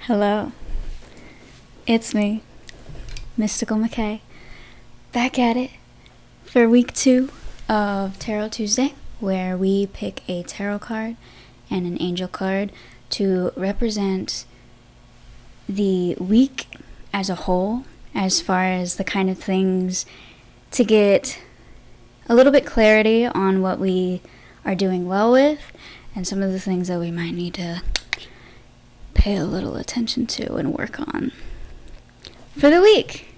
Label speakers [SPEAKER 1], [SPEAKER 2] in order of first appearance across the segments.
[SPEAKER 1] Hello, it's me, Mystical McKay, back at it for week 2 of Tarot Tuesday, where we pick a tarot card and an angel card to represent the week as a whole, as far as the kind of things to get a little bit clarity on what we are doing well with and some of the things that we might need to pay a little attention to and work on for the week.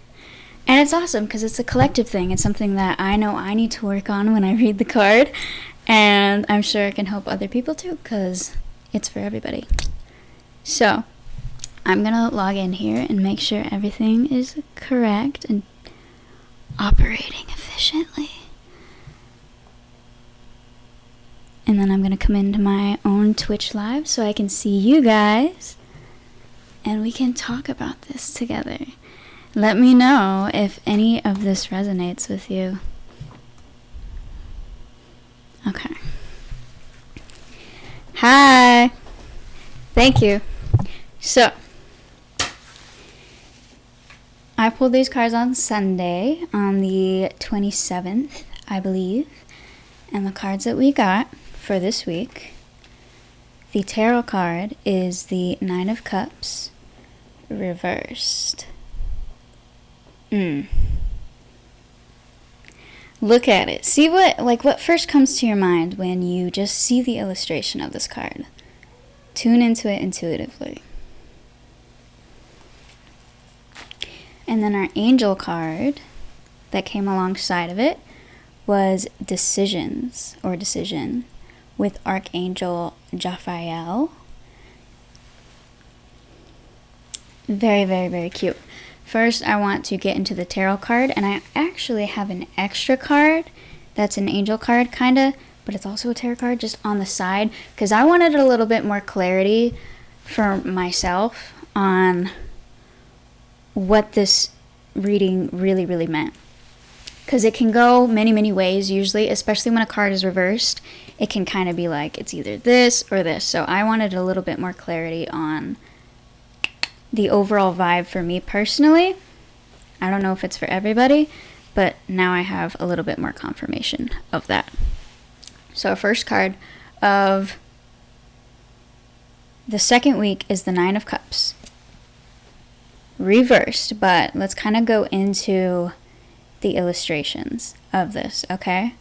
[SPEAKER 1] And it's awesome because it's a collective thing. It's something that I know I need to work on when I read the card, and I'm sure it can help other people too because it's for everybody. So I'm gonna log in here and make sure everything is correct and operating efficiently. And then I'm going to come into my own Twitch live so I can see you guys and we can talk about this together. Let me know if any of this resonates with you. Okay. Hi. Thank you. So, I pulled these cards on Sunday, on the 27th, I believe. And the cards that we got for this week, the tarot card is the Nine of Cups reversed. Look at it. See what first comes to your mind when you just see the illustration of this card. Tune into it intuitively. And then our angel card that came alongside of it was decisions or decision with Archangel Jophiel. Very, very, very cute. First, I want to get into the tarot card, and I actually have an extra card that's an angel card, kind of, but it's also a tarot card just on the side, because I wanted a little bit more clarity for myself on what this reading really, really meant. Because it can go many, many ways usually, especially when a card is reversed. It can kind of be like it's either this or this. So I wanted a little bit more clarity on the overall vibe for me personally. I don't know if it's for everybody, but now I have a little bit more confirmation of that. So our first card of the second week is the Nine of Cups. Reversed, but let's kind of go into the illustrations of this, okay?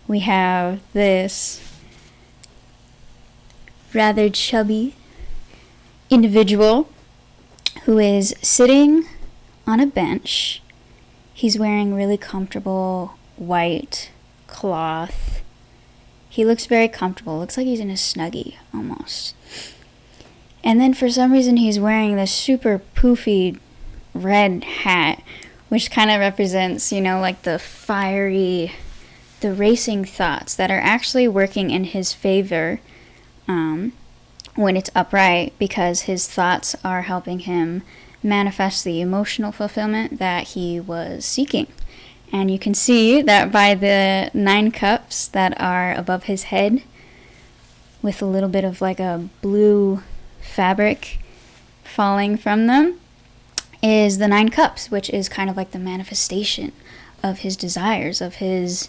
[SPEAKER 1] We have this rather chubby individual who is sitting on a bench. He's wearing really comfortable white cloth. He looks very comfortable. Looks like he's in a Snuggie almost. And then for some reason he's wearing this super poofy red hat, which kind of represents, like the fiery, the racing thoughts that are actually working in his favor when it's upright, because his thoughts are helping him manifest the emotional fulfillment that he was seeking. And you can see that by the 9 cups that are above his head with a little bit of like a blue fabric falling from them is the 9 cups, which is kind of like the manifestation of his desires, of his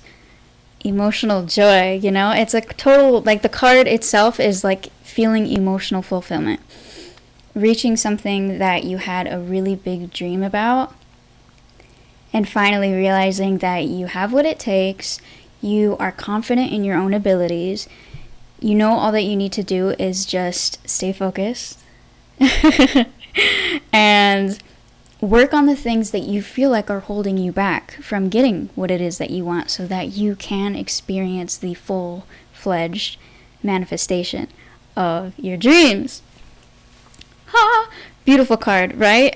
[SPEAKER 1] emotional joy. It's a total, like, the card itself is like feeling emotional fulfillment, reaching something that you had a really big dream about, and finally realizing that you have what it takes, you are confident in your own abilities, all that you need to do is just stay focused and work on the things that you feel like are holding you back from getting what it is that you want, so that you can experience the full-fledged manifestation of your dreams. Ha! Beautiful card, right?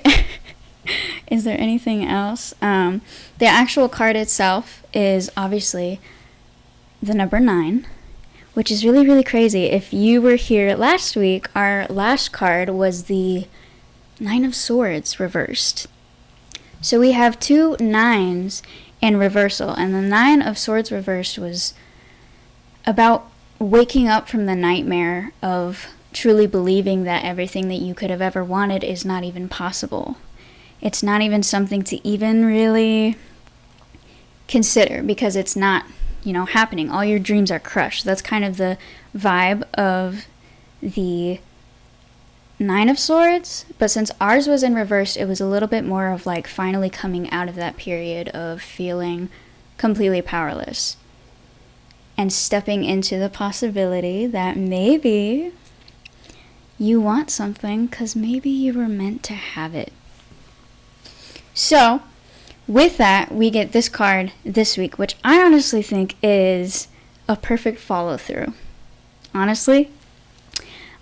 [SPEAKER 1] Is there anything else? The actual card itself is obviously the number 9, which is really, really crazy. If you were here last week, our last card was the 9 of Swords reversed. So we have 2 9s in reversal, and the 9 of Swords reversed was about waking up from the nightmare of truly believing that everything that you could have ever wanted is not even possible. It's not even something to even really consider, because it's not, happening. All your dreams are crushed. That's kind of the vibe of the Nine of Swords. But since ours was in reverse, it was a little bit more of like finally coming out of that period of feeling completely powerless and stepping into the possibility that maybe you want something because maybe you were meant to have it. So, with that, we get this card this week, which I honestly think is a perfect follow-through. Honestly.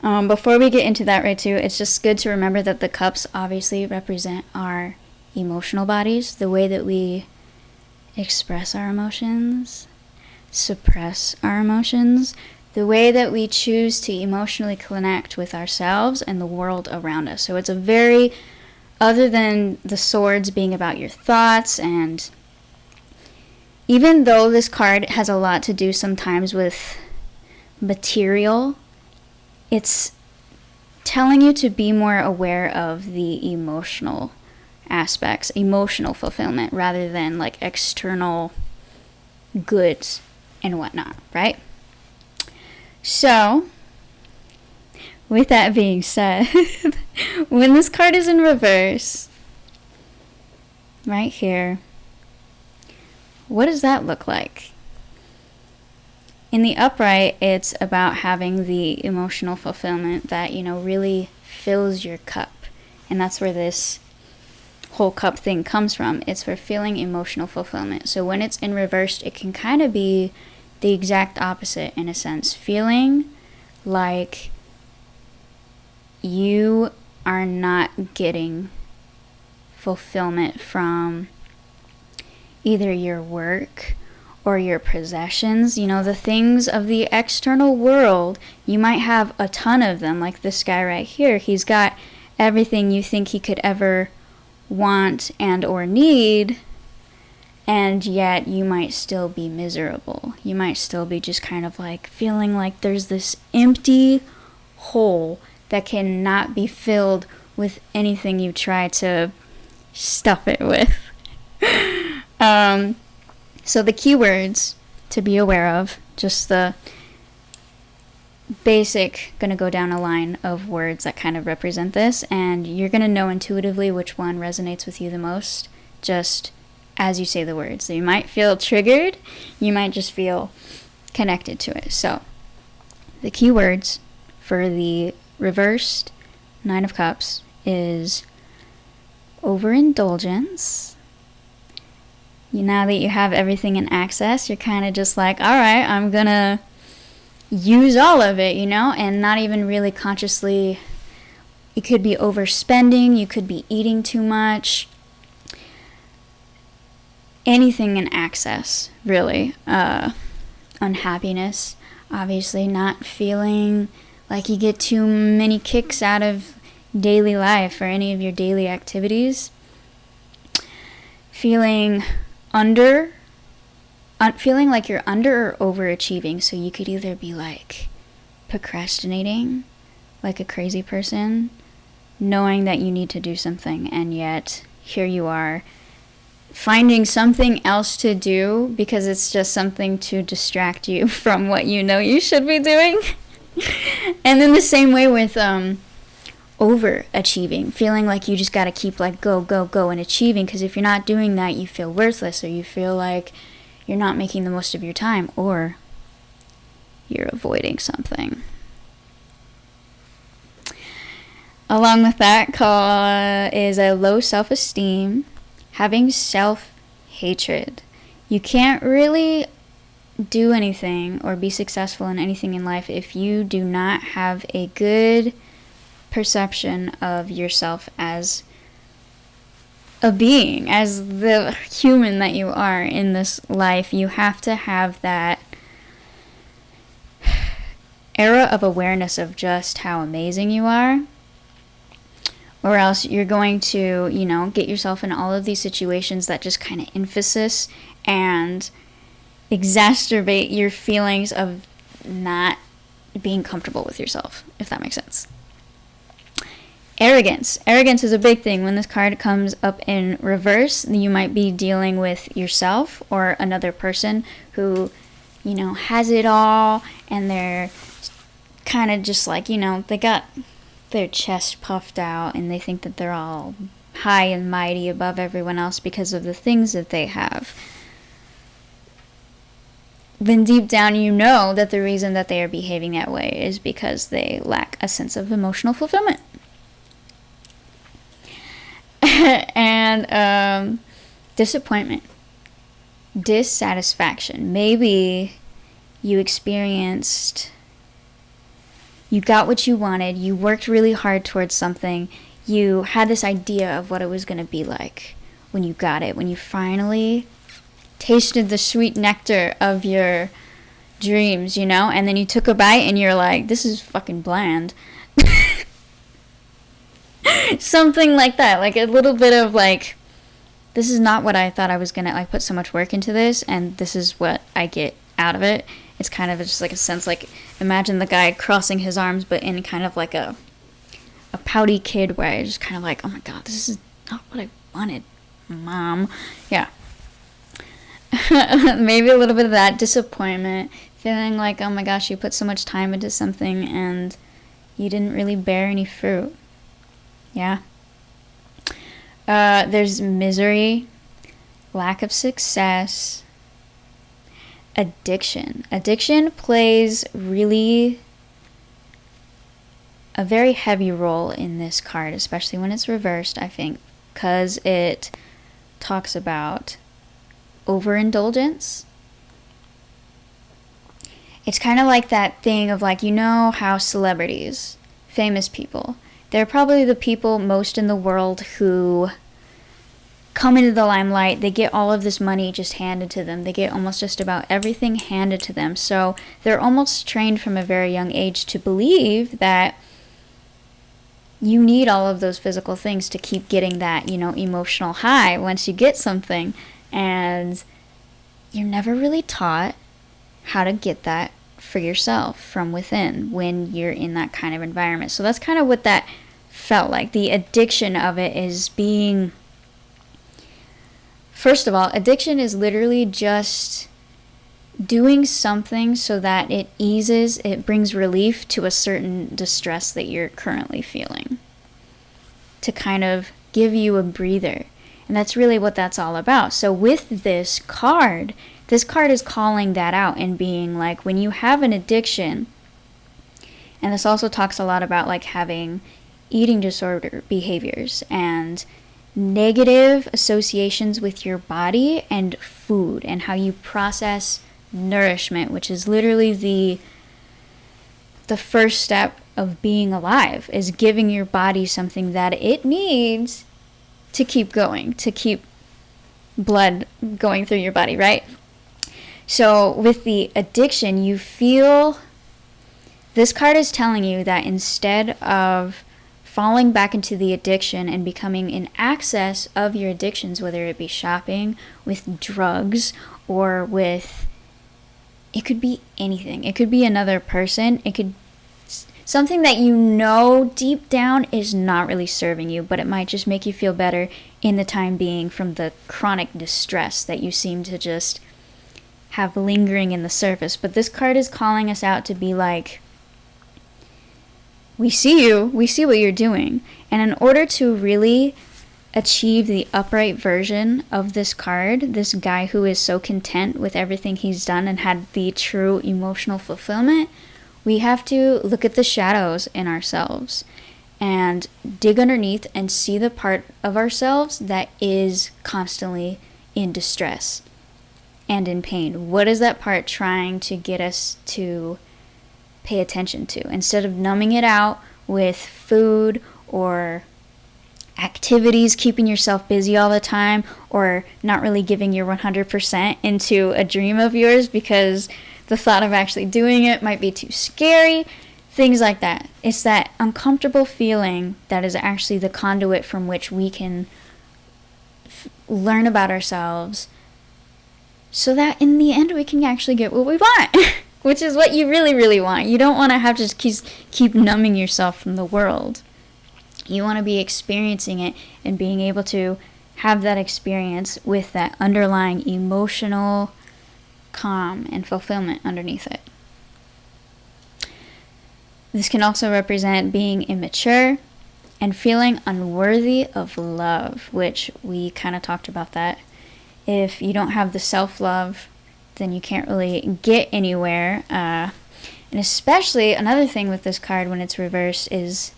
[SPEAKER 1] Before we get into that right too, it's just good to remember that the cups obviously represent our emotional bodies, the way that we express our emotions, suppress our emotions, the way that we choose to emotionally connect with ourselves and the world around us. So it's a very, other than the swords being about your thoughts, and even though this card has a lot to do sometimes with material, it's telling you to be more aware of the emotional aspects, emotional fulfillment, rather than like external goods and whatnot, right? So, with that being said, when this card is in reverse, right here, what does that look like? In the upright, it's about having the emotional fulfillment that, really fills your cup. And that's where this whole cup thing comes from. It's for feeling emotional fulfillment. So when it's in reverse, it can kind of be the exact opposite in a sense. Feeling like you are not getting fulfillment from either your work or your possessions, the things of the external world. You might have a ton of them, like this guy right here. He's got everything you think he could ever want and or need, and yet you might still be miserable. You might still be just kind of like feeling like there's this empty hole that cannot be filled with anything you try to stuff it with. So the keywords to be aware of, just the basic, gonna go down a line of words that kind of represent this, and you're gonna know intuitively which one resonates with you the most just as you say the words. So you might feel triggered, you might just feel connected to it. So the keywords for the reversed Nine of Cups is overindulgence. Now that you have everything in access, you're kind of just like, all right, I'm gonna use all of it, and not even really consciously. You could be overspending, you could be eating too much, anything in access, really. Unhappiness, obviously, not feeling like you get too many kicks out of daily life or any of your daily activities. Feeling like you're under or overachieving. So you could either be like procrastinating like a crazy person, knowing that you need to do something, and yet here you are finding something else to do because it's just something to distract you from what you should be doing. And then the same way with overachieving, feeling like you just got to keep like go and achieving, because if you're not doing that, you feel worthless, or you feel like you're not making the most of your time, or you're avoiding something. Along with that is a low self-esteem, having self-hatred. You can't really do anything or be successful in anything in life if you do not have a good perception of yourself as a being, as the human that you are in this life. You have to have that era of awareness of just how amazing you are, or else you're going to, get yourself in all of these situations that just kind of emphasis and exacerbate your feelings of not being comfortable with yourself, if that makes sense. Arrogance. Arrogance is a big thing. When this card comes up in reverse, you might be dealing with yourself or another person who, you know, has it all, and they're kind of just like, you know, they got their chest puffed out and they think that they're all high and mighty above everyone else because of the things that they have. Then deep down you know that the reason that they are behaving that way is because they lack a sense of emotional fulfillment. And disappointment, dissatisfaction. Maybe you got what you wanted, you worked really hard towards something, you had this idea of what it was going to be like when you got it, when you finally tasted the sweet nectar of your dreams, you know, and then you took a bite and you're like, this is fucking bland. Something like that, like a little bit of like, this is not what I thought I was gonna, like, put so much work into this, and this is what I get out of it. It's kind of just like a sense, like, imagine the guy crossing his arms, but in kind of like a pouty kid way, just kind of like, oh my god, this is not what I wanted, Mom. Yeah. Maybe a little bit of that disappointment, feeling like, oh my gosh, you put so much time into something and you didn't really bear any fruit. Yeah. There's misery, lack of success, addiction. Addiction plays really a very heavy role in this card, especially when it's reversed, I think, because it talks about overindulgence. It's kind of like that thing of, like, you know how celebrities, famous people, they're probably the people most in the world who come into the limelight. They get all of this money just handed to them. They get almost just about everything handed to them. So they're almost trained from a very young age to believe that you need all of those physical things to keep getting that, you know, emotional high once you get something. And you're never really taught how to get that for yourself from within when you're in that kind of environment. So that's kind of what that felt like. The addiction of it is being... First of all, addiction is literally just doing something so that it brings relief to a certain distress that you're currently feeling, to kind of give you a breather. And that's really what that's all about. So with this card is calling that out and being like, when you have an addiction, and this also talks a lot about like having eating disorder behaviors and negative associations with your body and food and how you process nourishment, which is literally the first step of being alive, is giving your body something that it needs to keep going, to keep blood going through your body, right? So with the addiction, you feel, this card is telling you that instead of falling back into the addiction and becoming in access of your addictions, whether it be shopping, with drugs, or with, it could be anything. It could be another person. It could something that you know deep down is not really serving you, but it might just make you feel better in the time being from the chronic distress that you seem to just have lingering in the surface. But this card is calling us out to be like, we see you, we see what you're doing. And in order to really achieve the upright version of this card, this guy who is so content with everything he's done and had the true emotional fulfillment, we have to look at the shadows in ourselves and dig underneath and see the part of ourselves that is constantly in distress and in pain. What is that part trying to get us to pay attention to? Instead of numbing it out with food or activities, keeping yourself busy all the time, or not really giving your 100% into a dream of yours because the thought of actually doing it might be too scary, things like that. It's that uncomfortable feeling that is actually the conduit from which we can learn about ourselves, so that in the end we can actually get what we want. which is what you really, really want. You don't want to have to just keep numbing yourself from the world. You want to be experiencing it and being able to have that experience with that underlying emotional calm and fulfillment underneath it. This can also represent being immature and feeling unworthy of love, which we kind of talked about that. If you don't have the self-love, then you can't really get anywhere. And especially another thing with this card when it's reversed is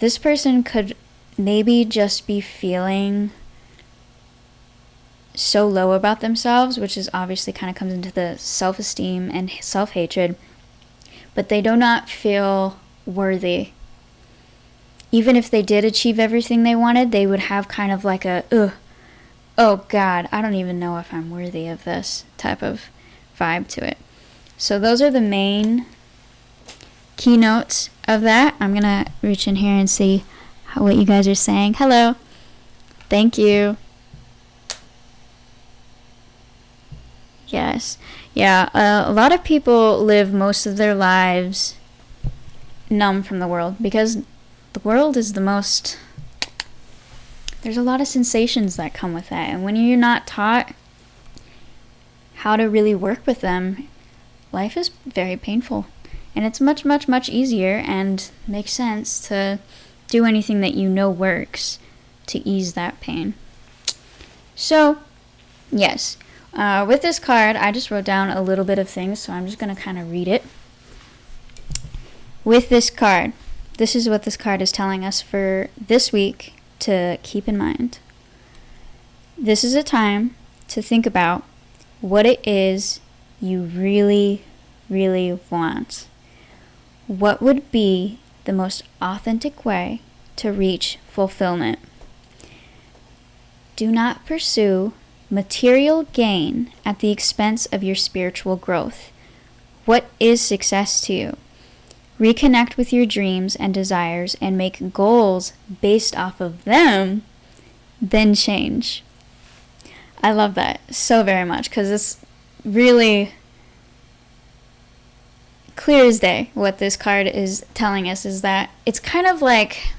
[SPEAKER 1] this person could maybe just be feeling so low about themselves, which is obviously kind of comes into the self-esteem and self-hatred, but they do not feel worthy. Even if they did achieve everything they wanted, they would have kind of like a, oh God, I don't even know if I'm worthy of this type of vibe to it. So those are the main keynotes of that. I'm going to reach in here and see what you guys are saying. Hello. Thank you. Yes. Yeah, a lot of people live most of their lives numb from the world because the world is the most... There's a lot of sensations that come with that. And when you're not taught how to really work with them, life is very painful. And it's much, much, much easier and makes sense to do anything that you know works to ease that pain. So, yes. With this card, I just wrote down a little bit of things, so I'm just going to kind of read it. With this card, this is what this card is telling us for this week to keep in mind. This is a time to think about what it is you really, really want. What would be the most authentic way to reach fulfillment? Do not pursue material gain at the expense of your spiritual growth. What is success to you? Reconnect with your dreams and desires and make goals based off of them, then change. I love that so very much because it's really clear as day what this card is telling us is that it's kind of like...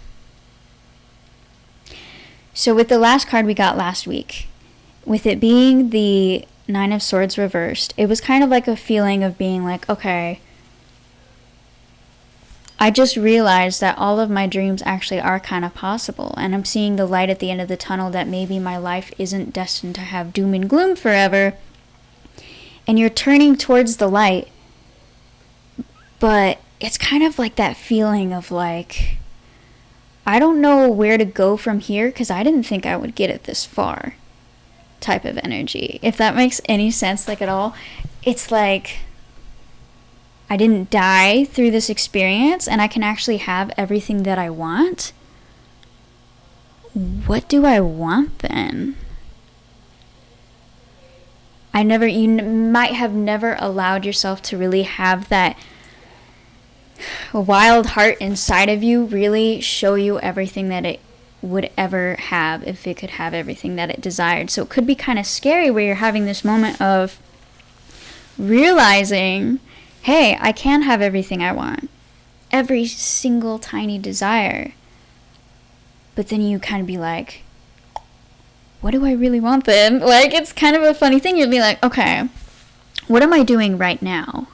[SPEAKER 1] So with the last card we got last week, with it being the Nine of Swords reversed, it was kind of like a feeling of being like, okay, I just realized that all of my dreams actually are kind of possible, and I'm seeing the light at the end of the tunnel that maybe my life isn't destined to have doom and gloom forever, and you're turning towards the light, but it's kind of like that feeling of like, I don't know where to go from here because I didn't think I would get it this far type of energy. If that makes any sense, like at all, it's like I didn't die through this experience and I can actually have everything that I want. What do I want then? You might have never allowed yourself to really have that wild heart inside of you really show you everything that it would ever have if it could have everything that it desired. So it could be kind of scary where you're having this moment of realizing, hey, I can have everything I want, every single tiny desire. But then you kind of be like, what do I really want then? Like, it's kind of a funny thing. You'll be like, okay, what am I doing right now?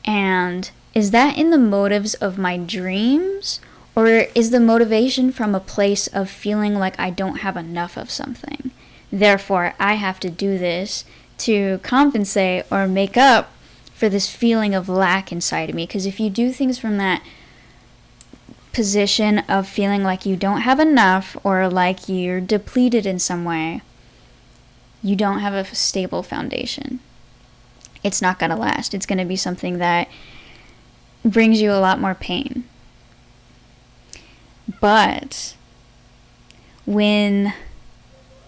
[SPEAKER 1] And is that in the motives of my dreams? Or is the motivation from a place of feeling like I don't have enough of something? Therefore, I have to do this to compensate or make up for this feeling of lack inside of me. Because if you do things from that position of feeling like you don't have enough or like you're depleted in some way, you don't have a stable foundation. It's not going to last. It's going to be something that brings you a lot more pain. But when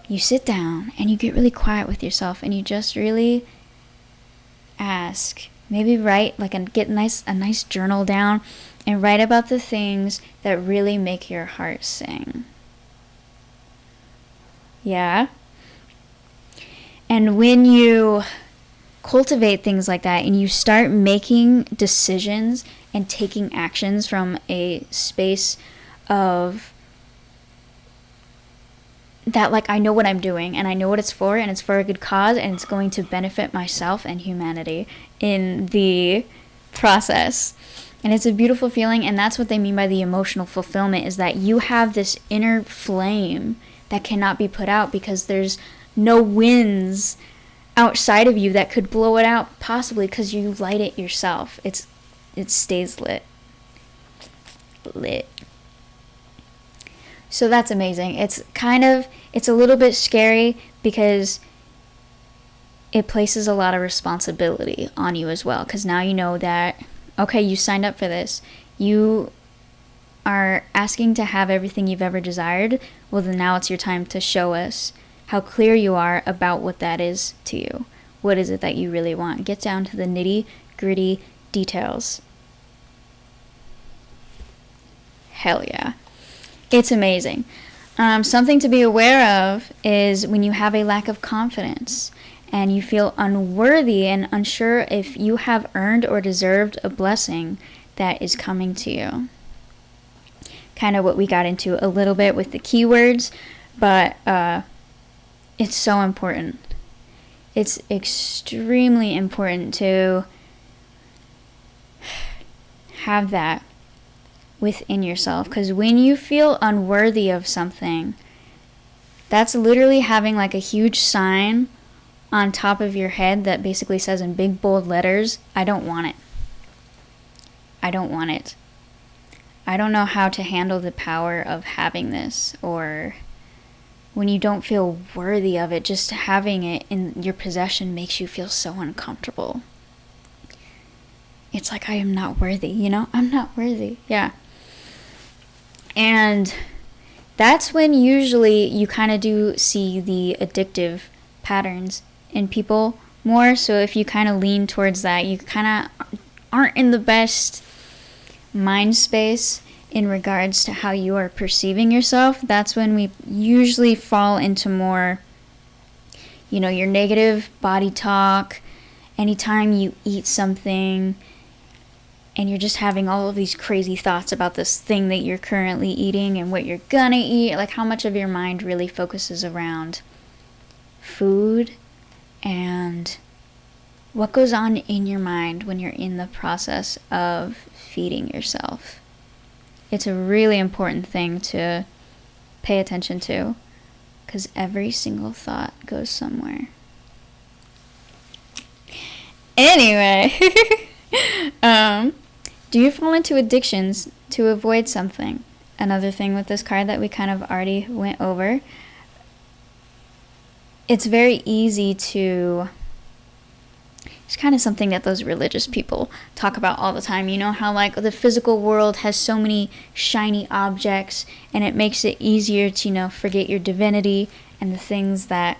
[SPEAKER 1] you sit down and you get really quiet with yourself and you just really ask, maybe write, get a nice journal down and write about the things that really make your heart sing. Yeah? And when you cultivate things like that and you start making decisions and taking actions from a space of that, like, I know what I'm doing and I know what it's for and it's for a good cause and it's going to benefit myself and humanity in the process. And it's a beautiful feeling, and that's what they mean by the emotional fulfillment, is that you have this inner flame that cannot be put out because there's no winds outside of you that could blow it out, possibly because you light it yourself. It stays lit. So that's amazing. It's a little bit scary because it places a lot of responsibility on you as well, because now you know that, okay, you signed up for this. You are asking to have everything you've ever desired. Well, then now it's your time to show us how clear you are about what that is to you. What is it that you really want? Get down to the nitty-gritty details. Hell yeah. It's amazing. Something to be aware of is when you have a lack of confidence and you feel unworthy and unsure if you have earned or deserved a blessing that is coming to you. Kind of what we got into a little bit with the keywords, but it's so important. It's extremely important to have that within yourself, because when you feel unworthy of something, that's literally having like a huge sign on top of your head that basically says in big bold letters, I don't want it. I don't want it. I don't know how to handle the power of having this. Or when you don't feel worthy of it, just having it in your possession makes you feel so uncomfortable. It's like, I am not worthy, I'm not worthy. Yeah. And that's when usually you kind of do see the addictive patterns in people more. So if you kind of lean towards that, you kind of aren't in the best mind space in regards to how you are perceiving yourself. That's when we usually fall into more, your negative body talk. Anytime you eat something and you're just having all of these crazy thoughts about this thing that you're currently eating and what you're gonna eat, like how much of your mind really focuses around food and what goes on in your mind when you're in the process of feeding yourself. It's a really important thing to pay attention to, because every single thought goes somewhere. Anyway, do you fall into addictions to avoid something? Another thing with this card that we kind of already went over. It's very easy to... It's kind of something that those religious people talk about all the time. You know how like the physical world has so many shiny objects, and it makes it easier to, forget your divinity and the things that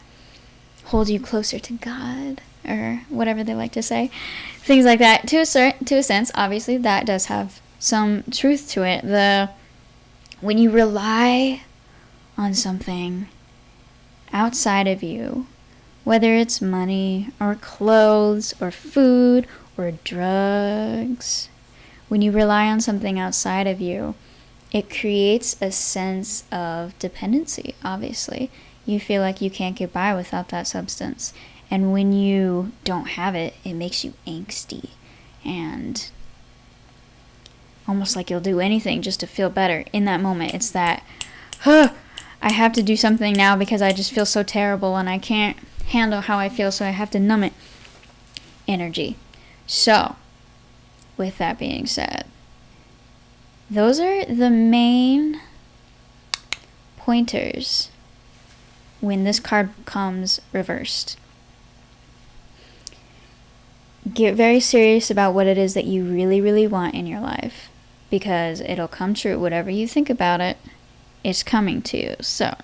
[SPEAKER 1] hold you closer to God, or whatever they like to say. Things like that. To a sense, obviously, that does have some truth to it. When you rely on something outside of you, whether it's money or clothes or food or drugs, when you rely on something outside of you, it creates a sense of dependency, obviously. You feel like you can't get by without that substance. And when you don't have it, it makes you angsty and almost like you'll do anything just to feel better. In that moment, it's that, I have to do something now because I just feel so terrible and I can't handle how I feel, so I have to numb it energy. So, with that being said, those are the main pointers when this card comes reversed. Get very serious about what it is that you really, really want in your life, because it'll come true. Whatever you think about it, it's coming to you. So,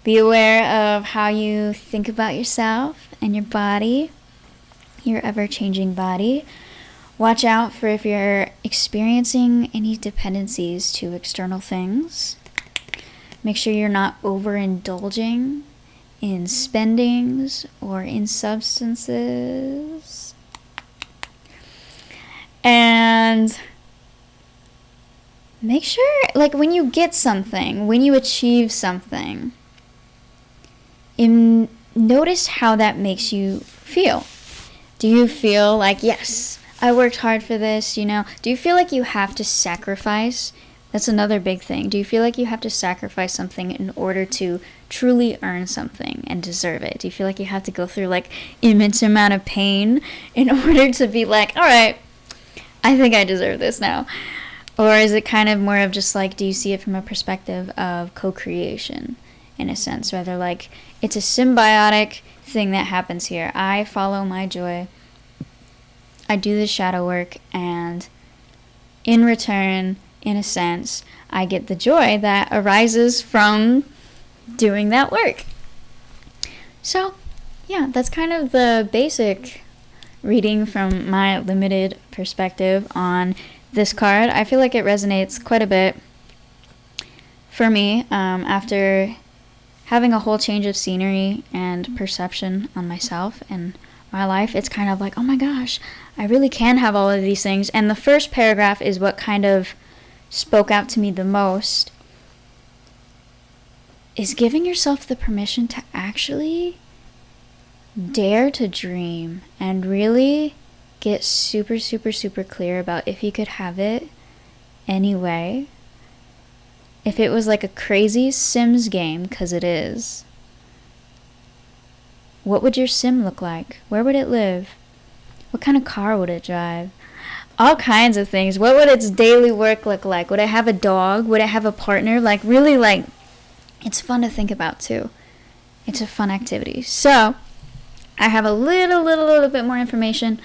[SPEAKER 1] be aware of how you think about yourself and your body, your ever-changing body. Watch out for if you're experiencing any dependencies to external things. Make sure you're not overindulging in spendings or in substances. And make sure, like, when you get something, when you achieve something, notice how that makes you feel. Do you feel like, yes, I worked hard for this, you know? Do you feel like you have to sacrifice? That's another big thing. Do you feel like you have to sacrifice something in order to truly earn something and deserve it? Do you feel like you have to go through, like, immense amount of pain in order to be like, all right, I think I deserve this now? Or is it kind of more of just like, do you see it from a perspective of co-creation in a sense? Rather like, it's a symbiotic thing that happens here. I follow my joy. I do the shadow work, and in return, in a sense, I get the joy that arises from doing that work. So, yeah, that's kind of the basic reading from my limited perspective on this card. I feel like it resonates quite a bit for me after having a whole change of scenery and perception on myself and my life. It's kind of like, oh my gosh, I really can have all of these things. And the first paragraph is what kind of spoke out to me the most, is giving yourself the permission to actually dare to dream and really get super, super, super clear about if you could have it anyway. If it was like a crazy Sims game, because it is, what would your sim look like? Where would it live? What kind of car would it drive? All kinds of things. What would its daily work look like? Would it have a dog? Would it have a partner? Like, really, like, it's fun to think about too. It's a fun activity. So I have a little bit more information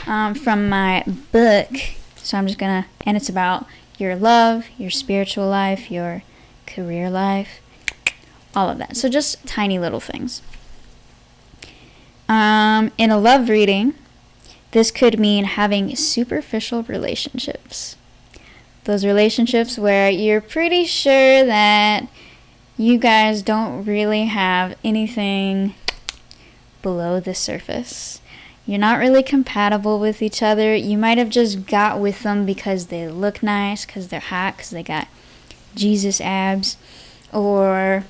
[SPEAKER 1] from my book. So I'm just gonna, and it's about your love, your spiritual life, your career life, all of that. So just tiny little things. In a love reading, this could mean having superficial relationships. Those relationships where you're pretty sure that you guys don't really have anything below the surface. You're not really compatible with each other. You might have just got with them because they look nice, because they're hot, because they got Jesus abs, or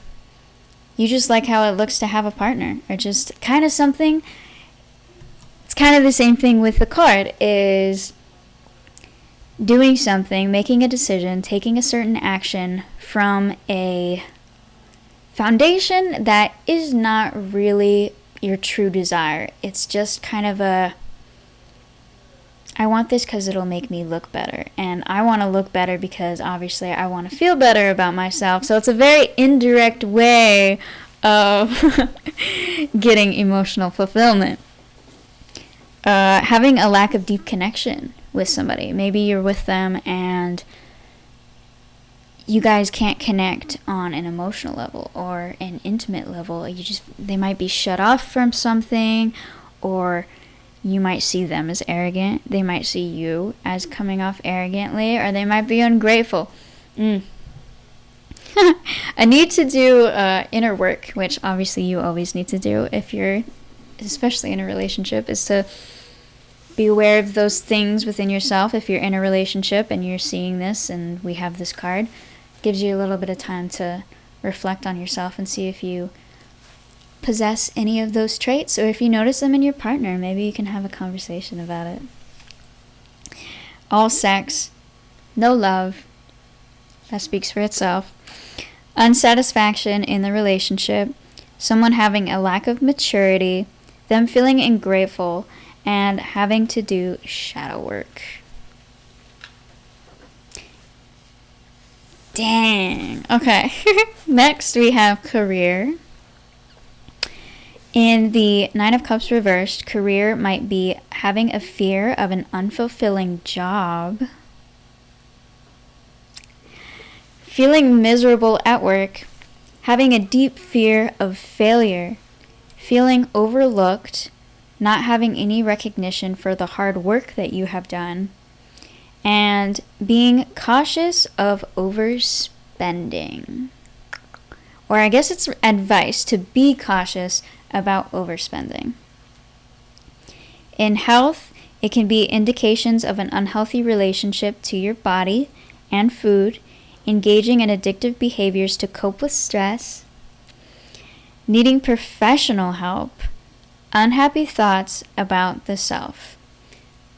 [SPEAKER 1] you just like how it looks to have a partner, or just kind of something. It's kind of the same thing with the card, is doing something, making a decision, taking a certain action from a foundation that is not really your true desire. It's just kind of a, I want this because it'll make me look better, and I want to look better because obviously I want to feel better about myself. So it's a very indirect way of getting emotional fulfillment. Having a lack of deep connection with somebody. Maybe you're with them and you guys can't connect on an emotional level or an intimate level. They might be shut off from something, or you might see them as arrogant. They might see you as coming off arrogantly, or they might be ungrateful. I need to do inner work, which obviously you always need to do if you're, especially in a relationship, is to be aware of those things within yourself. If you're in a relationship and you're seeing this and we have this card, gives you a little bit of time to reflect on yourself and see if you possess any of those traits, or if you notice them in your partner. Maybe you can have a conversation about it. All sex, no love. That speaks for itself. Unsatisfaction in the relationship, someone having a lack of maturity, them feeling ungrateful, and having to do shadow work. Dang. Okay. Next we have career. In the Nine of Cups reversed, career might be having a fear of an unfulfilling job, feeling miserable at work, having a deep fear of failure, feeling overlooked, not having any recognition for the hard work that you have done, and being cautious of overspending. or I guess it's advice to be cautious about overspending. In health, it can be indications of an unhealthy relationship to your body and food, engaging in addictive behaviors to cope with stress, needing professional help, unhappy thoughts about the self.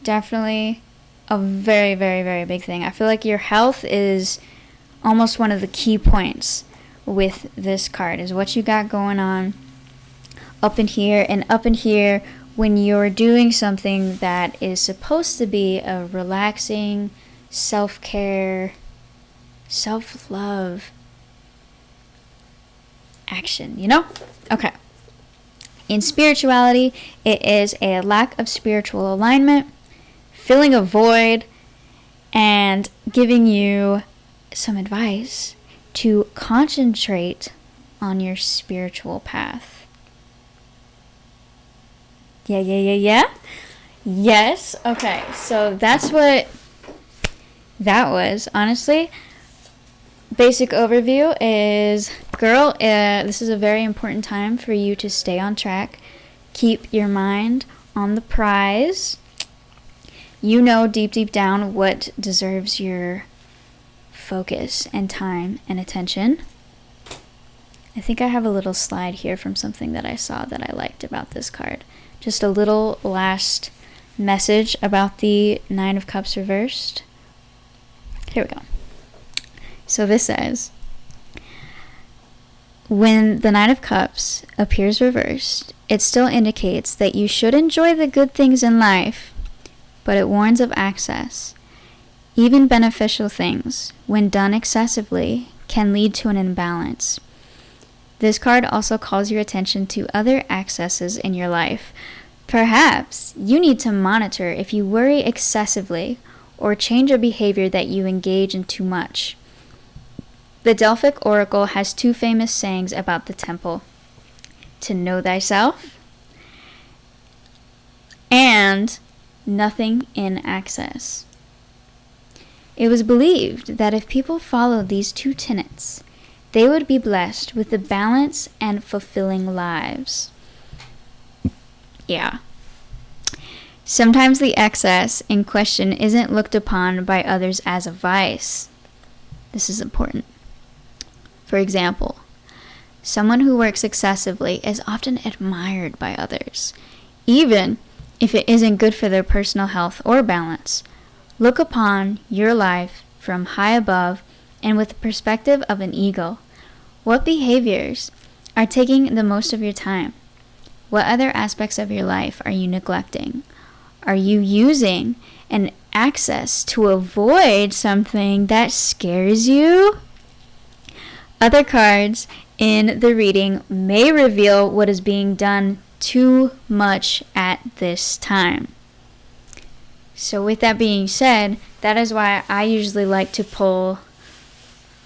[SPEAKER 1] Definitely a very, very, very big thing. I feel like your health is almost one of the key points with this card, is what you got going on up in here. And up in here, when you're doing something that is supposed to be a relaxing, self-care, self-love action, you know? Okay. In spirituality, it is a lack of spiritual alignment, filling a void, and giving you some advice to concentrate on your spiritual path. Yeah. Yes. Okay. So that's what that was. Honestly, basic overview is, girl, this is a very important time for you to stay on track. Keep your mind on the prize. You know deep down what deserves your focus and time and attention. I think I have a little slide here from something that I saw that I liked about this card. Just a little last message about the Nine of Cups reversed. Here we go. So this says, when the Nine of Cups appears reversed, it still indicates that you should enjoy the good things in life, but it warns of excess. Even beneficial things, when done excessively, can lead to an imbalance. This card also calls your attention to other excesses in your life. Perhaps you need to monitor if you worry excessively or change a behavior that you engage in too much. The Delphic Oracle has two famous sayings about the temple: to know thyself and nothing in excess. It was believed that if people followed these two tenets, they would be blessed with the balance and fulfilling lives. Yeah. Sometimes the excess in question isn't looked upon by others as a vice. This is important. For example, someone who works excessively is often admired by others, even if it isn't good for their personal health or balance. Look upon your life from high above and with the perspective of an eagle. What behaviors are taking the most of your time? What other aspects of your life are you neglecting? Are you using an access to avoid something that scares you? Other cards in the reading may reveal what is being done too much at this time. So with that being said, that is why I usually like to pull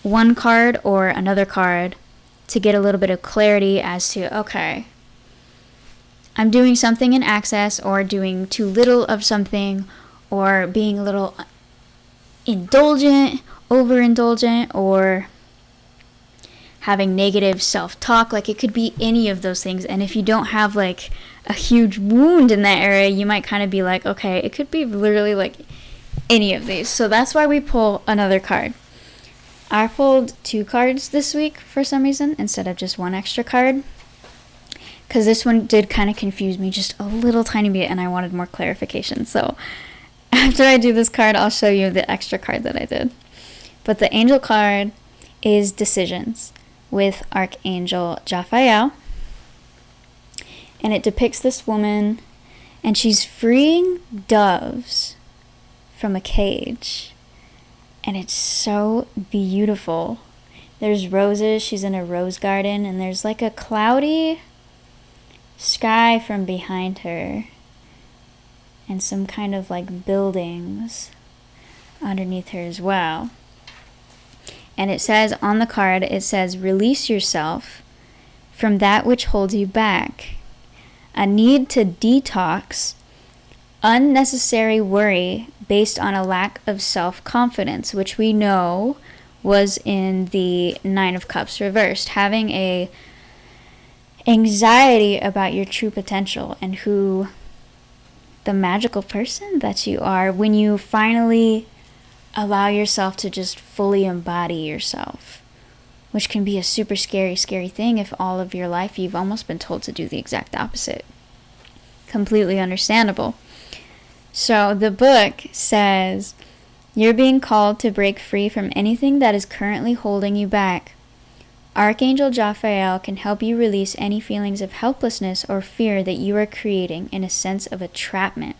[SPEAKER 1] one card or another card to get a little bit of clarity as to, okay, I'm doing something in excess, or doing too little of something, or being a little indulgent, overindulgent, or having negative self-talk. Like, it could be any of those things. And if you don't have like a huge wound in that area, you might kind of be like, okay, it could be literally like any of these. So that's why we pull another card. I pulled 2 cards this week for some reason instead of just one extra card, because this one did kind of confuse me just a little tiny bit and I wanted more clarification. So after I do this card, I'll show you the extra card that I did. But the angel card is decisions with Archangel Jophiel. And it depicts this woman, and she's freeing doves from a cage. And it's so beautiful. There's roses. She's in a rose garden, and there's like a cloudy sky from behind her, and some kind of like buildings underneath her as well. And it says on the card, it says, release yourself from that which holds you back. A need to detox unnecessary worry based on a lack of self-confidence, which we know was in the Nine of Cups reversed, having a anxiety about your true potential and who the magical person that you are when you finally allow yourself to just fully embody yourself, which can be a super scary thing if all of your life you've almost been told to do the exact opposite. Completely understandable. So the book says, you're being called to break free from anything that is currently holding you back. Archangel Jophiel can help you release any feelings of helplessness or fear that you are creating in a sense of entrapment.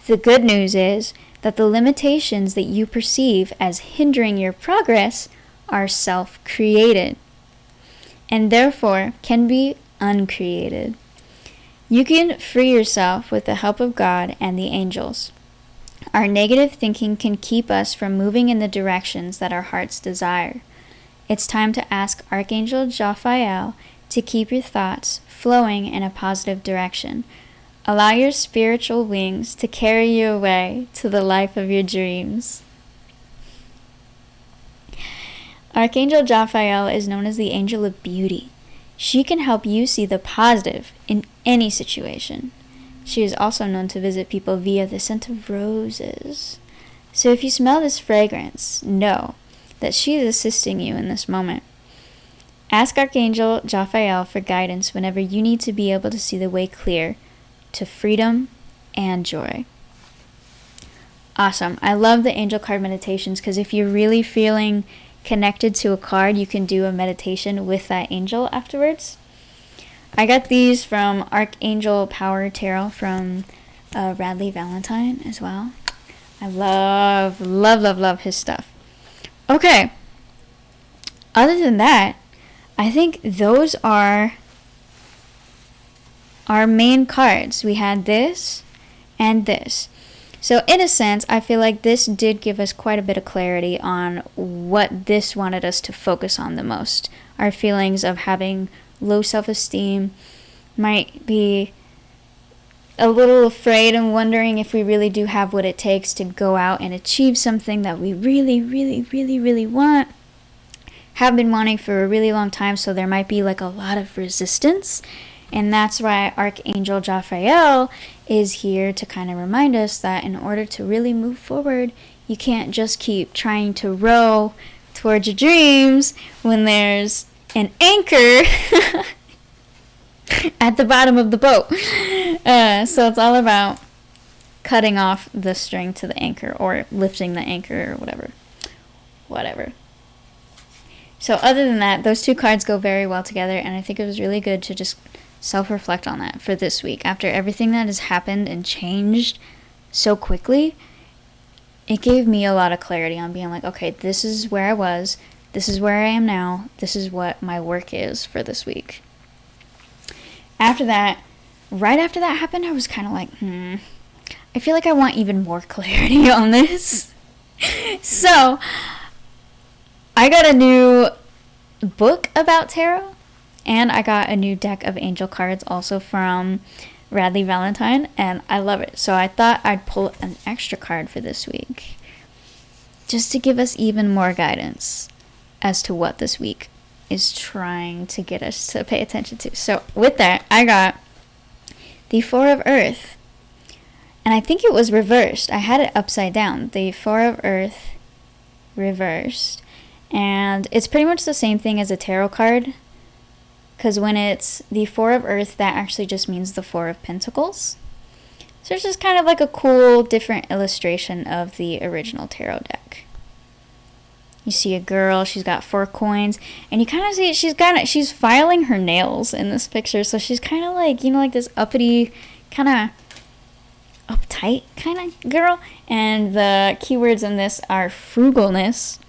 [SPEAKER 1] The good news is that the limitations that you perceive as hindering your progress are self-created and therefore can be uncreated. You can free yourself with the help of God and the angels. Our negative thinking can keep us from moving in the directions that our hearts desire. It's time to ask Archangel Jophiel to keep your thoughts flowing in a positive direction. Allow your spiritual wings to carry you away to the life of your dreams. Archangel Jophiel is known as the angel of beauty. She can help you see the positive in any situation. She is also known to visit people via the scent of roses. So if you smell this fragrance, know that she is assisting you in this moment. Ask Archangel Jophiel for guidance whenever you need to be able to see the way clear to freedom and joy. Awesome. I love the angel card meditations because if you're really feeling connected to a card, you can do a meditation with that angel afterwards. I got these from Archangel Power Tarot from Radleigh Valentine as well. I love his stuff. Okay. Other than that, I think those are our main cards. We had this and this. So in a sense, I feel like this did give us quite a bit of clarity on what this wanted us to focus on the most. Our feelings of having low self-esteem, might be a little afraid and wondering if we really do have what it takes to go out and achieve something that we really want, have been wanting for a really long time, so there might be like a lot of resistance. And that's why Archangel Jophiel is here to kind of remind us that in order to really move forward, you can't just keep trying to row towards your dreams when there's an anchor at the bottom of the boat. So it's all about cutting off the string to the anchor or lifting the anchor or whatever. So other than that, those two cards go very well together, and I think it was really good to just self-reflect on that for this week. After everything that has happened and changed so quickly, it gave me a lot of clarity on being like, okay, this is where I was, this is where I am now, this is what my work is for this week. After that, right after that happened, I was kind of like, I feel like I want even more clarity on this. So, I got a new book about tarot, and I got a new deck of angel cards also from Radleigh Valentine, and I love it. So I thought I'd pull an extra card for this week, just to give us even more guidance as to what this week is trying to get us to pay attention to. So with that, I got the Four of Earth, and I think it was reversed. I had it upside down. The Four of Earth reversed, and it's pretty much the same thing as a tarot card, because when it's the Four of Earth, that actually just means the Four of Pentacles. So it's just kind of like a cool, different illustration of the original tarot deck. You see a girl, she's got 4 coins, and you kind of see she's filing her nails in this picture, so she's kind of like, like this uppity, kind of uptight kind of girl, and the keywords in this are frugalness,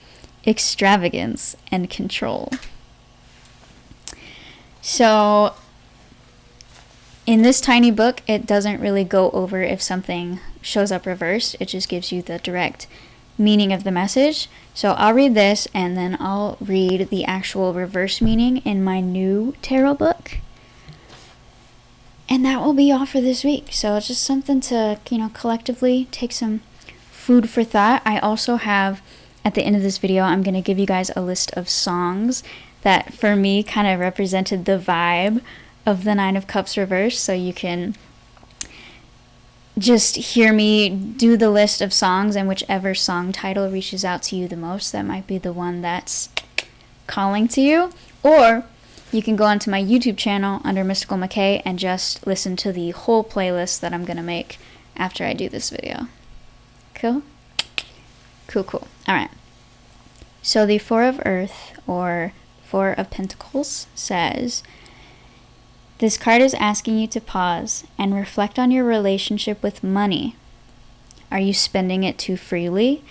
[SPEAKER 1] extravagance, and control. So in this tiny book, it doesn't really go over if something shows up reversed. It just gives you the direct meaning of the message. So I'll read this, and then I'll read the actual reverse meaning in my new tarot book. And that will be all for this week. So it's just something to, collectively take some food for thought. I also have at the end of this video, I'm going to give you guys a list of songs that for me kind of represented the vibe of the Nine of Cups reverse, so you can just hear me do the list of songs, and whichever song title reaches out to you the most, that might be the one that's calling to you. Or you can go onto my YouTube channel under Mystical McKay and just listen to the whole playlist that I'm going to make after I do this video. Cool? Cool. Alright. So the Four of Earth, or Four of Pentacles, says, this card is asking you to pause and reflect on your relationship with money. Are you spending it too freely?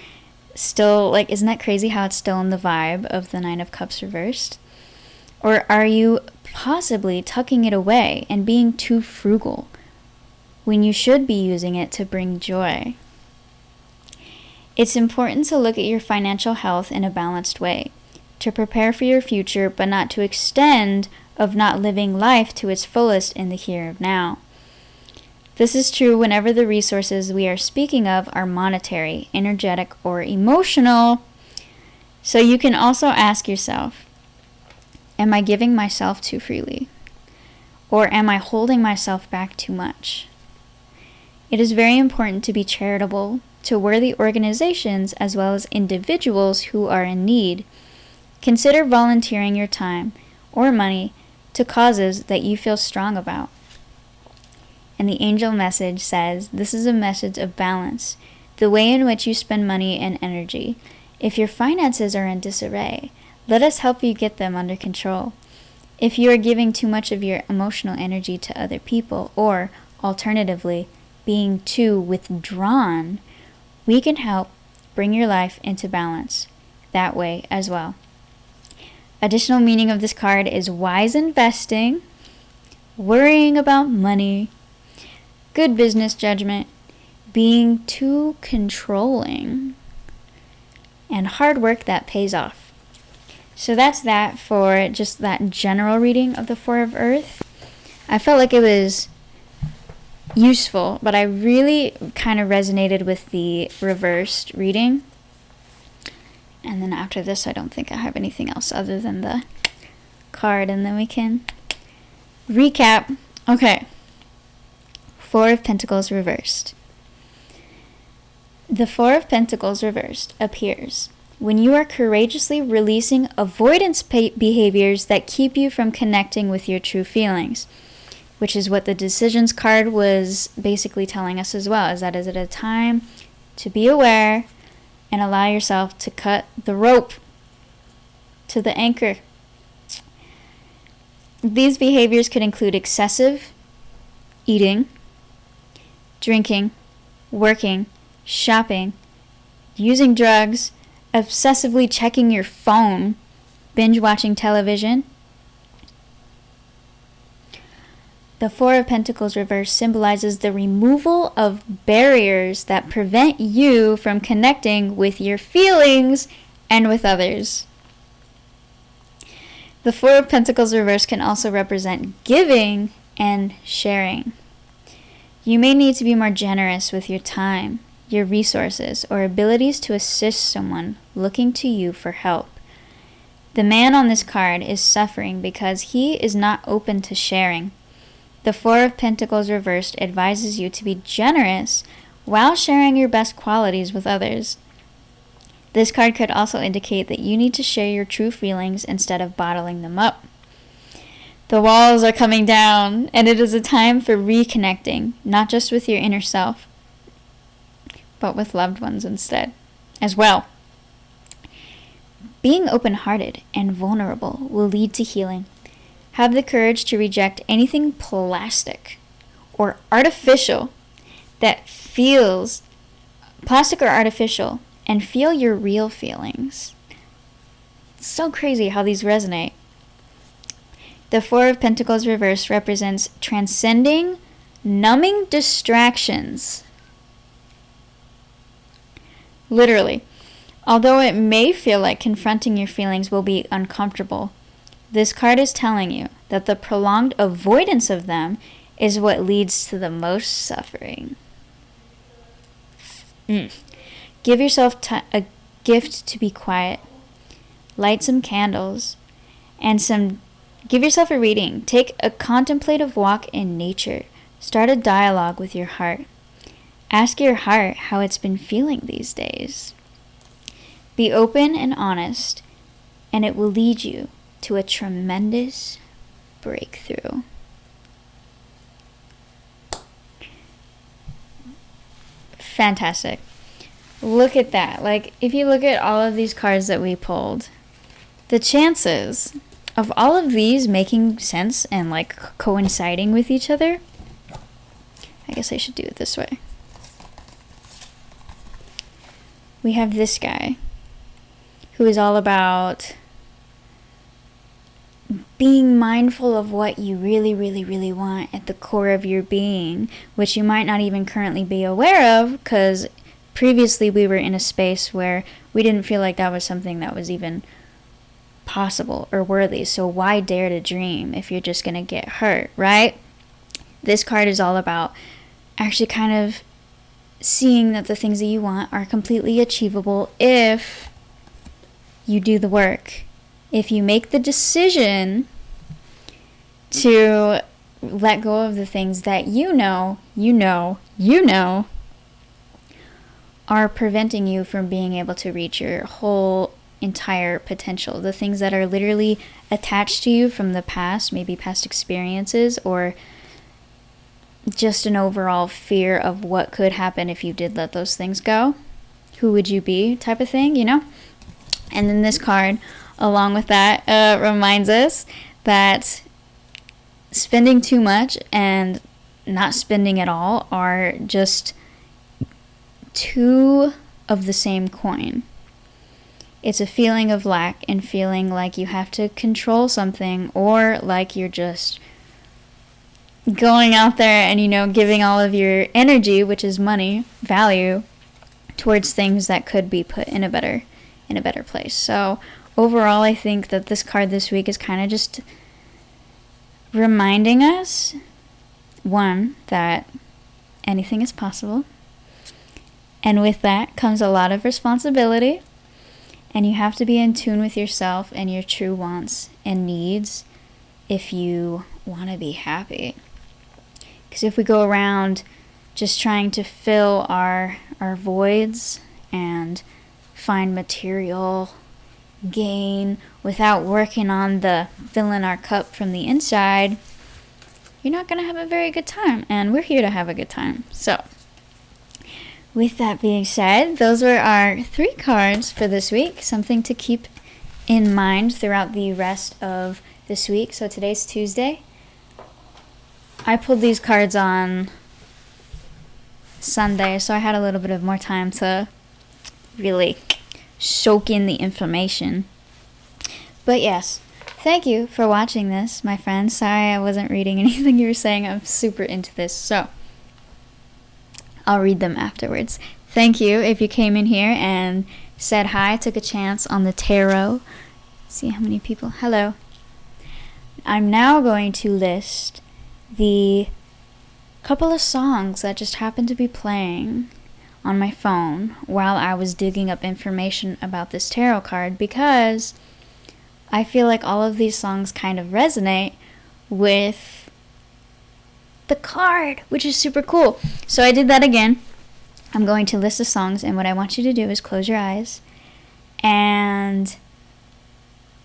[SPEAKER 1] Still, like, isn't that crazy how it's still in the vibe of the Nine of Cups reversed? Or are you possibly tucking it away and being too frugal when you should be using it to bring joy? It's important to look at your financial health in a balanced way, to prepare for your future, but not to extend of not living life to its fullest in the here and now. This is true whenever the resources we are speaking of are monetary, energetic, or emotional. So you can also ask yourself, am I giving myself too freely? Or am I holding myself back too much? It is very important to be charitable to worthy organizations as well as individuals who are in need. Consider volunteering your time or money to causes that you feel strong about. And the angel message says, this is a message of balance, the way in which you spend money and energy. If your finances are in disarray, let us help you get them under control. If you are giving too much of your emotional energy to other people, or alternatively, being too withdrawn, we can help bring your life into balance that way as well. Additional meaning of this card is wise investing, worrying about money, good business judgment, being too controlling, and hard work that pays off. So that's that for just that general reading of the Four of Earth. I felt like it was useful, but I really kind of resonated with the reversed reading. And then after this, I don't think I have anything else other than the card, and then we can recap. Okay. Four of Pentacles reversed. The Four of Pentacles reversed appears when you are courageously releasing avoidance behaviors that keep you from connecting with your true feelings, which is what the Decisions card was basically telling us as well, is that is it a time to be aware and allow yourself to cut the rope to the anchor. These behaviors could include excessive eating, drinking, working, shopping, using drugs, obsessively checking your phone, binge watching television. The Four of Pentacles reverse symbolizes the removal of barriers that prevent you from connecting with your feelings and with others. The Four of Pentacles reverse can also represent giving and sharing. You may need to be more generous with your time, your resources, or abilities to assist someone looking to you for help. The man on this card is suffering because he is not open to sharing. The Four of Pentacles reversed advises you to be generous while sharing your best qualities with others. This card could also indicate that you need to share your true feelings instead of bottling them up. The walls are coming down, and it is a time for reconnecting, not just with your inner self, but with loved ones instead, as well. Being open-hearted and vulnerable will lead to healing. Have the courage to reject anything plastic or artificial that feels plastic or artificial, and feel your real feelings. It's so crazy how these resonate. The Four of Pentacles reverse represents transcending numbing distractions. Literally. Although it may feel like confronting your feelings will be uncomfortable, this card is telling you that the prolonged avoidance of them is what leads to the most suffering. Give yourself gift to be quiet. Light some candles and give yourself a reading. Take a contemplative walk in nature. Start a dialogue with your heart. Ask your heart how it's been feeling these days. Be open and honest, and it will lead you to a tremendous breakthrough. Fantastic. Look at that. Like, if you look at all of these cards that we pulled, the chances of all of these making sense and like coinciding with each other, I guess I should do it this way. We have this guy who is all about being mindful of what you really, really, really want at the core of your being, which you might not even currently be aware of, because previously we were in a space where we didn't feel like that was something that was even possible or worthy. So why dare to dream if you're just going to get hurt, right? This card is all about actually kind of seeing that the things that you want are completely achievable if you do the work. If you make the decision to let go of the things that you know are preventing you from being able to reach your whole entire potential. The things that are literally attached to you from the past, maybe past experiences, or just an overall fear of what could happen if you did let those things go. Who would you be type of thing, you know? And then this card, along with that, reminds us that spending too much and not spending at all are just two of the same coin. It's a feeling of lack and feeling like you have to control something, or like you're just going out there and, you know, giving all of your energy, which is money, value, towards things that could be put in a better place. So overall, I think that this card this week is kind of just reminding us, one, that anything is possible. And with that comes a lot of responsibility. And you have to be in tune with yourself and your true wants and needs if you want to be happy. Because if we go around just trying to fill our voids and find material gain without working on the filling our cup from the inside, you're not going to have a very good time. And we're here to have a good time. So with that being said, those were our 3 cards for this week. Something to keep in mind throughout the rest of this week. So today's Tuesday. I pulled these cards on Sunday, so I had a little bit of more time to really soak in the information. But yes, thank you for watching this, my friends. Sorry I wasn't reading anything you were saying. I'm super into this, so I'll read them afterwards. Thank you if you came in here and said hi, took a chance on the tarot. See how many people. Hello. I'm now going to list the couple of songs that just happened to be playing on my phone while I was digging up information about this tarot card, because I feel like all of these songs kind of resonate with the card, which is super cool. So I did that again. I'm going to list the songs, and what I want you to do is close your eyes and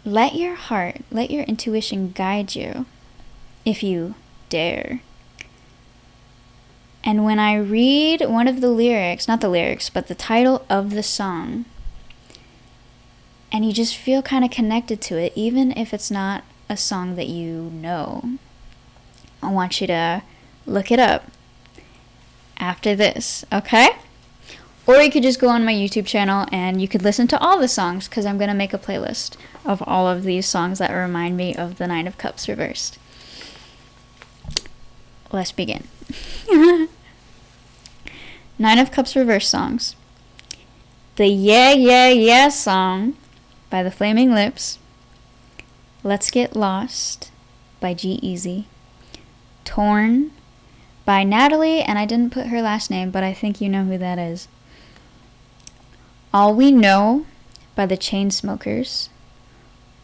[SPEAKER 1] let your heart, let your intuition guide you, if you dare. And when I read one of the lyrics, not the lyrics, but the title of the song, and you just feel kind of connected to it, even if it's not a song that you know, I want you to look it up after this, okay? Or you could just go on my YouTube channel and you could listen to all the songs, because I'm going to make a playlist of all of these songs that remind me of the Nine of Cups reversed. Let's begin. Nine of Cups reverse songs. The Yeah Yeah Yeah song by the Flaming Lips. Let's Get Lost by G-Eazy. Torn by Natalie, and I didn't put her last name, but I think you know who that is. All We Know by the Chainsmokers.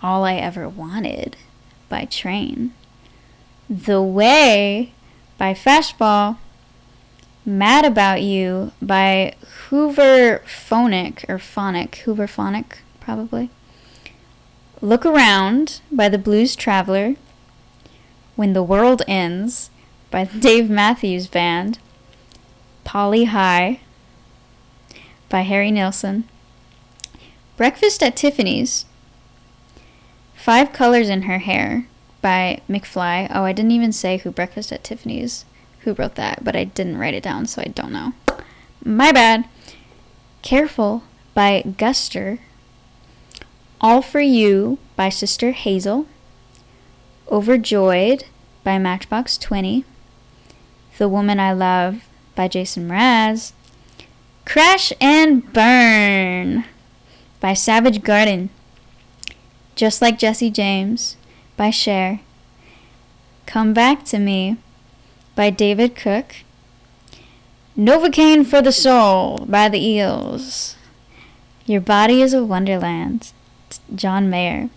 [SPEAKER 1] All I Ever Wanted by Train. The Way by Fastball. Mad About You by Hoover Phonic, Hoover Phonic, probably. Look Around by the Blues Traveler. When the World Ends by the Dave Matthews Band. Polly High by Harry Nilsson. Breakfast at Tiffany's. 5 Colors in Her Hair by McFly. Oh, I didn't even say who Breakfast at Tiffany's, who wrote that, but I didn't write it down, so I don't know. My bad. Careful by Guster. All for You by Sister Hazel. Overjoyed by Matchbox 20. The Woman I Love by Jason Mraz. Crash and Burn by Savage Garden. Just Like Jesse James by Cher. Come Back to Me by David Cook. Novocaine for the Soul by the Eels. Your Body is a Wonderland, John Mayer.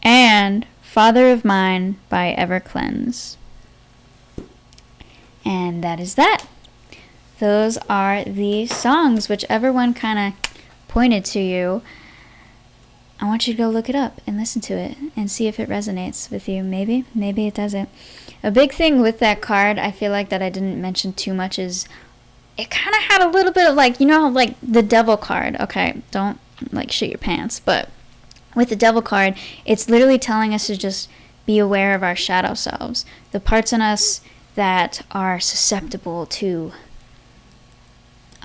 [SPEAKER 1] And Father of Mine by Evercleanse. And that is that. Those are the songs, whichever one kind of pointed to you. I want you to go look it up and listen to it and see if it resonates with you. Maybe it doesn't. A big thing with that card, I feel like that I didn't mention too much, is it kind of had a little bit of like, you know, like the devil card. Okay, don't like shit your pants, but with the devil card, it's literally telling us to just be aware of our shadow selves, the parts in us that are susceptible to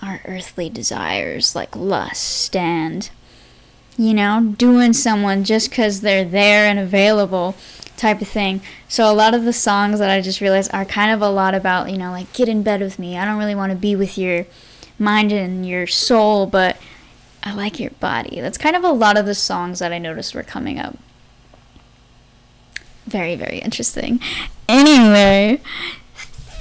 [SPEAKER 1] our earthly desires, like lust and, you know, doing someone just because they're there and available type of thing. So a lot of the songs that I just realized are kind of a lot about, you know, like, get in bed with me. I don't really want to be with your mind and your soul, but I like your body. That's kind of a lot of the songs that I noticed were coming up. Very, very interesting. Anyway,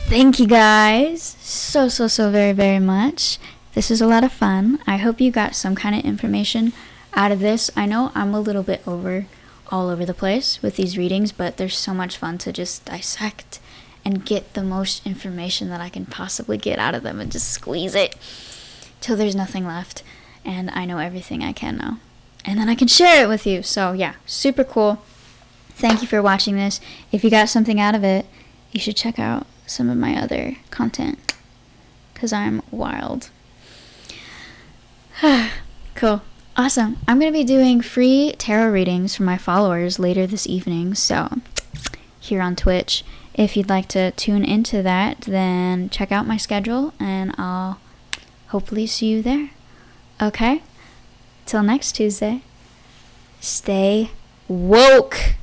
[SPEAKER 1] thank you guys so very, very much. This is a lot of fun. I hope you got some kind of information out of this. I know I'm a little bit all over the place with these readings, but they're so much fun to just dissect and get the most information that I can possibly get out of them and just squeeze it till there's nothing left and I know everything I can know. And then I can share it with you. So yeah, super cool. Thank you for watching this. If you got something out of it, you should check out some of my other content because I'm wild. Cool. Awesome. I'm going to be doing free tarot readings for my followers later this evening, so here on Twitch. If you'd like to tune into that, then check out my schedule, and I'll hopefully see you there. Okay? Till next Tuesday. Stay woke.